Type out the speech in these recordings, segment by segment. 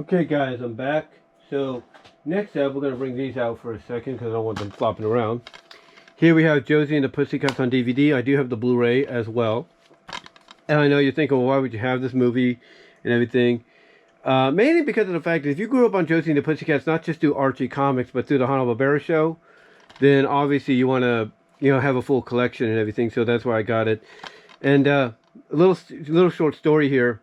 Okay guys, I'm back. So next up we're going to bring these out for a second because I don't want them flopping around. Here we have Josie and the Pussycats on DVD. I do have the Blu-ray as well. And I know you're thinking, well, why would you have this movie and everything? Mainly because of the fact that if you grew up on Josie and the Pussycats, not just through Archie comics, but through the Hanna-Barbera show, then obviously you want to, have a full collection and everything. So that's why I got it. And a little short story here.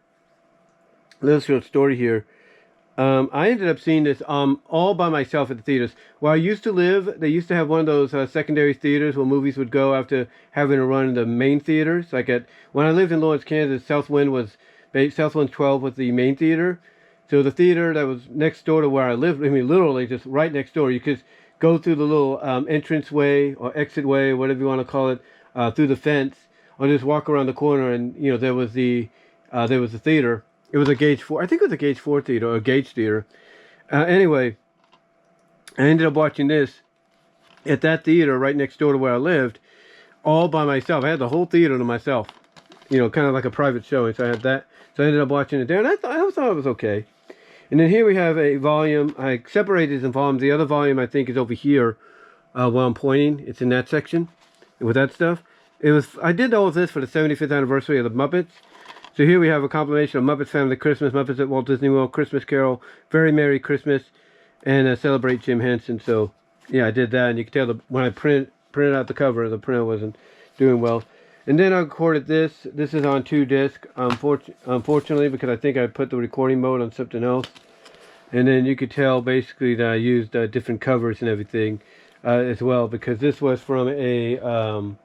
I ended up seeing this all by myself at the theaters. Where I used to live, they used to have one of those secondary theaters where movies would go after having a run in the main theaters. When I lived in Lawrence, Kansas, Southwind 12 was the main theater. So the theater that was next door to where I lived, I mean literally just right next door, you could go through the little entrance way or exit way, or whatever you want to call it, through the fence, or just walk around the corner and there was the theater. It was a gauge 4. I think it was a gauge 4 theater or a gauge theater. Anyway, I ended up watching this at that theater right next door to where I lived, all by myself. I had the whole theater to myself, kind of like a private showing. So I had that. So I ended up watching it there, and I thought it was okay. And then here we have a volume. I separated it in volumes. The other volume I think is over here, where I'm pointing. It's in that section with that stuff. I did all of this for the 75th anniversary of the Muppets. So here we have a compilation of Muppets Family Christmas, Muppets at Walt Disney World, Christmas Carol, Very Merry Christmas, and Celebrate Jim Henson. So yeah, I did that, and you can tell when I printed out the cover, the printer wasn't doing well. And then I recorded this. This is on 2 discs, unfortunately, because I think I put the recording mode on something else. And then you could tell basically that I used different covers and everything as well, because this was from a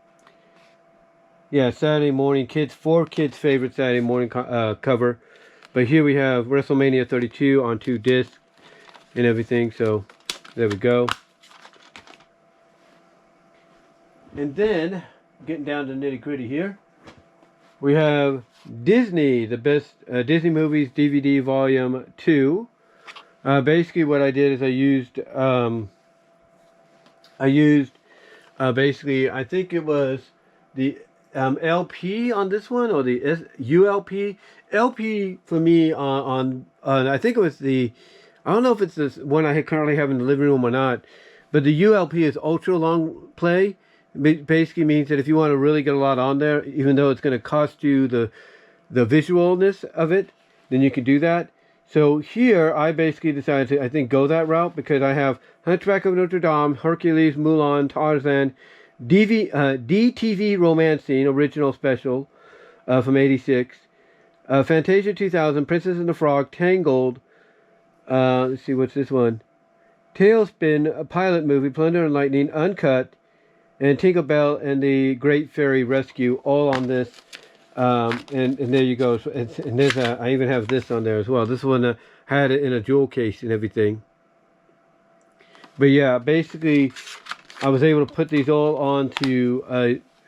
Saturday morning for kids favorite Saturday morning cover. But here we have WrestleMania 32 on 2 discs and everything. So there we go. And then getting down to the nitty gritty here, we have Disney, the best Disney movies DVD volume 2. Basically what I did is I used basically, I think it was the LP on this one, or the ULP. LP for me on I think it was I don't know if it's this one I currently have in the living room or not, but the ULP is ultra long play. It basically means that if you want to really get a lot on there, even though it's going to cost you the visualness of it, then you can do that. So here I basically decided to, I think, go that route, because I have Hunchback of Notre Dame, Hercules, Mulan, Tarzan, DTV Romance Scene, original special from 86, Fantasia 2000, Princess and the Frog, Tangled, let's see, what's this one? Tailspin, a pilot movie, Plunder and Lightning, Uncut, and Tinkerbell and the Great Fairy Rescue, all on this. And there you go. So and there's I even have this on there as well. This one had it in a jewel case and everything. But yeah, basically, I was able to put these all onto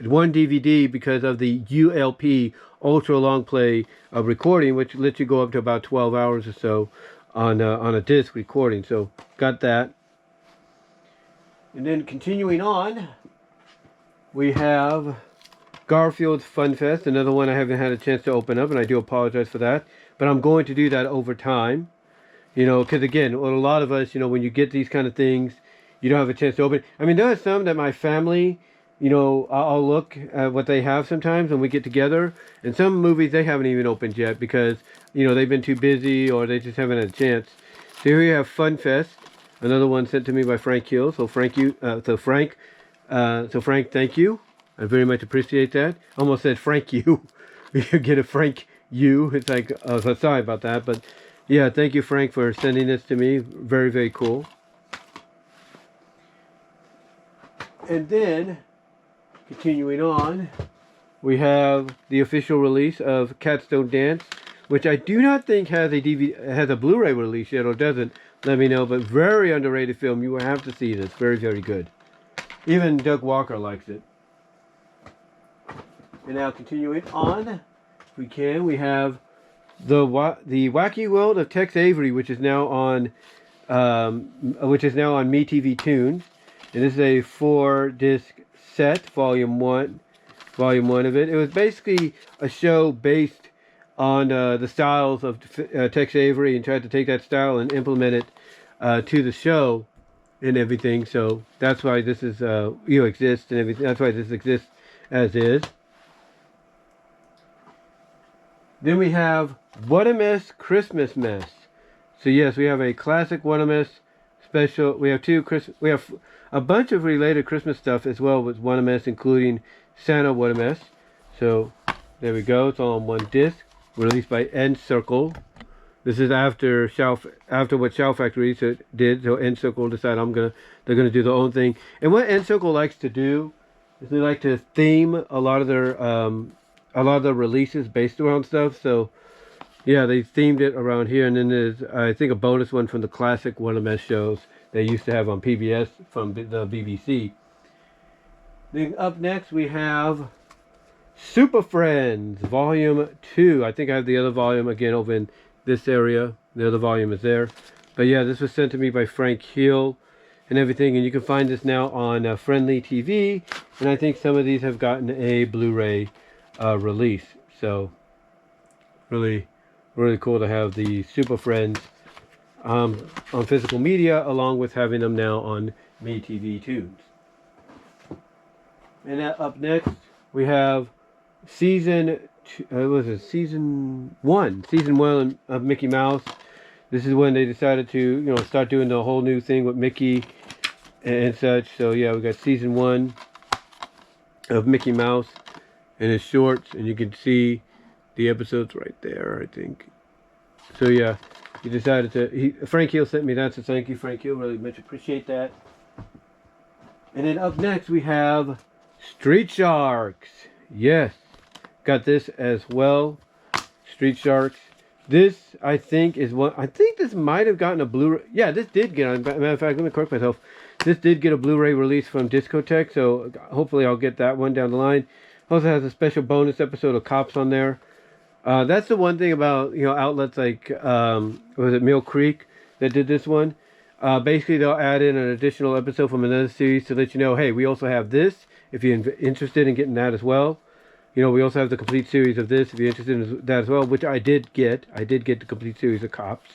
one DVD because of the ULP ultra long play recording, which lets you go up to about 12 hours or so on a disc recording. So got that. And then continuing on, we have Garfield's Fun Fest, another one I haven't had a chance to open up, and I do apologize for that. But I'm going to do that over time. Because again, a lot of us, when you get these kind of things, you don't have a chance to open. I mean, there are some that my family, I'll look at what they have sometimes when we get together. And some movies they haven't even opened yet because, they've been too busy or they just haven't had a chance. So here we have Fun Fest, another one sent to me by Frank Hill. So Frank, thank you. I very much appreciate that. Almost said Frank you. You get a Frank you. It's like, so sorry about that. But yeah, thank you, Frank, for sending this to me. Very, very cool. And then, continuing on, we have the official release of Cats Don't Dance, which I do not think has a Blu-ray release yet, or doesn't. Let me know. But very underrated film. You will have to see this. Very, very good. Even Doug Walker likes it. And now continuing on, if we can, we have the Wacky World of Tex Avery, which is now on MeTV Tunes, and this is a 4-disc set, volume one of it. It was basically a show based on the styles of Tex Avery and tried to take that style and implement it to the show and everything. So that's why this is exists and everything. That's why this exists as is. Then we have What a Mess Christmas Mess. So yes, we have a classic What a Mess special. We have we have a bunch of related Christmas stuff as well with What a Mess, including Santa What a Mess. So there we go. It's all on one disc, released by Encircle. This is after what Shout Factory did. So Encircle decided they're gonna do their own thing. And what Encircle likes to do is they like to theme a lot of their releases based around stuff. So yeah, they themed it around here. And then there's I think a bonus one from the classic What a Mess shows they used to have on PBS from the BBC. Then up next we have Super Friends Volume 2. I think I have the other volume again over in this area. The other volume is there. But yeah, this was sent to me by Frank Hill and everything. And you can find this now on Friendly TV. And I think some of these have gotten a Blu-ray release. So really, really cool to have the Super Friends on physical media, along with having them now on MeTV Tunes. And up next, we have season 1 of Mickey Mouse. This is when they decided to start doing the whole new thing with Mickey and such. So yeah, we got season 1 of Mickey Mouse and his shorts, and you can see the episodes right there, I think. So yeah, he decided to Frank Hill sent me that, so thank you, Frank Hill, really much appreciate that. And then up next we have Street Sharks. Yes, got this as well. Street Sharks. This, I think, is one. I think this might have gotten a Blu-ray. Yeah, this did get on. Matter of fact, let me correct myself. This did get a Blu-ray release from Discotek, so hopefully I'll get that one down the line. Also has a special bonus episode of Cops on there. That's the one thing about outlets like was it Mill Creek that did this one. Basically, they'll add in an additional episode from another series to let you know, hey, we also have this if you're interested in getting that as well. We also have the complete series of this if you're interested in that as well, which I did get. I did get the complete series of Cops.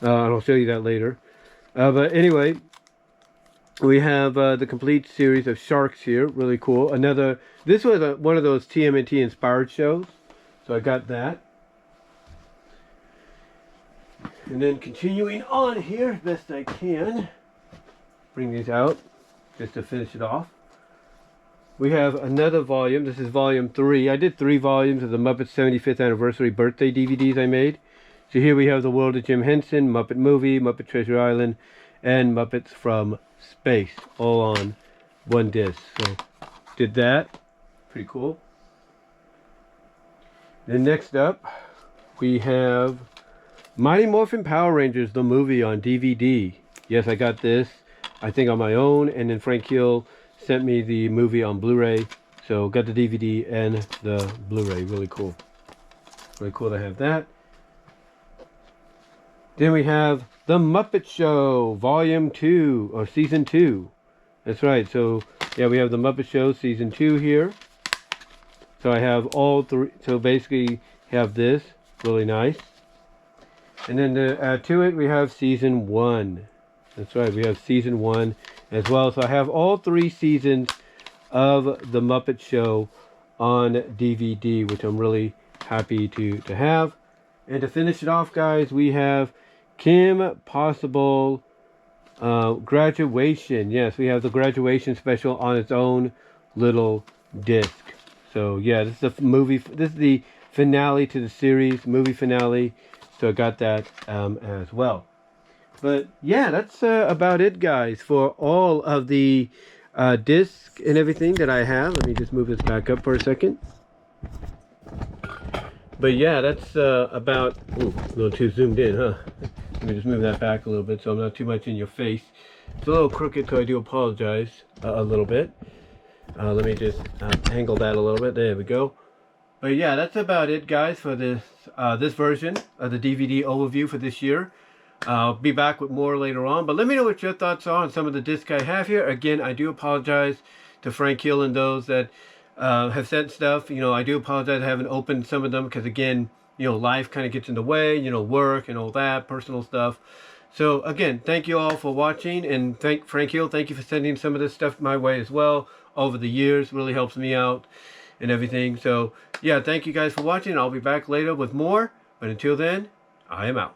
And I'll show you that later. But anyway, we have the complete series of Sharks here. Really cool. This was one of those TMNT inspired shows. So I got that. And then continuing on here as best I can. Bring these out just to finish it off. We have another volume. This is volume 3. I did 3 volumes of the Muppets 75th Anniversary Birthday DVDs I made. So here we have The World of Jim Henson, Muppet Movie, Muppet Treasure Island, and Muppets from Space, all on one disc. So did that. Pretty cool. Then next up, we have Mighty Morphin Power Rangers, the movie on DVD. Yes, I got this, I think on my own, and then Frank Hill sent me the movie on Blu-ray. So got the DVD and the Blu-ray. Really cool. Really cool to have that. Then we have The Muppet Show, Volume 2, or Season 2. That's right. So, yeah, we have The Muppet Show, Season 2 here. So I have all 3. So basically, have this. Really nice. And then to add to it, we have Season 1. That's right. We have Season 1 as well. So I have all 3 seasons of The Muppet Show on DVD, which I'm really happy to have. And to finish it off, guys, we have Kim Possible Graduation. Yes, we have the Graduation special on its own little disc. So yeah, this is the movie. This is the finale to the series, movie finale. So I got that as well. But yeah, that's about it, guys, for all of the discs and everything that I have. Let me just move this back up for a second. But yeah, that's about... Ooh, a little too zoomed in, huh? Let me just move that back a little bit so I'm not too much in your face. It's a little crooked, so I do apologize a little bit. Let me just angle that a little bit. There we go. But yeah, that's about it, guys, for this this version of the DVD overview for this year. I'll be back with more later on, but let me know what your thoughts are on some of the discs I have here. Again, I do apologize to Frank Hill and those that have sent stuff. You know, I do apologize I haven't opened some of them because, again, you know, life kind of gets in the way, you know, work and all that, personal stuff. So again, thank you all for watching, and Frank Hill, thank you for sending some of this stuff my way as well over the years. Really helps me out and everything. So yeah, thank you guys for watching. I'll be back later with more, but until then, I am out.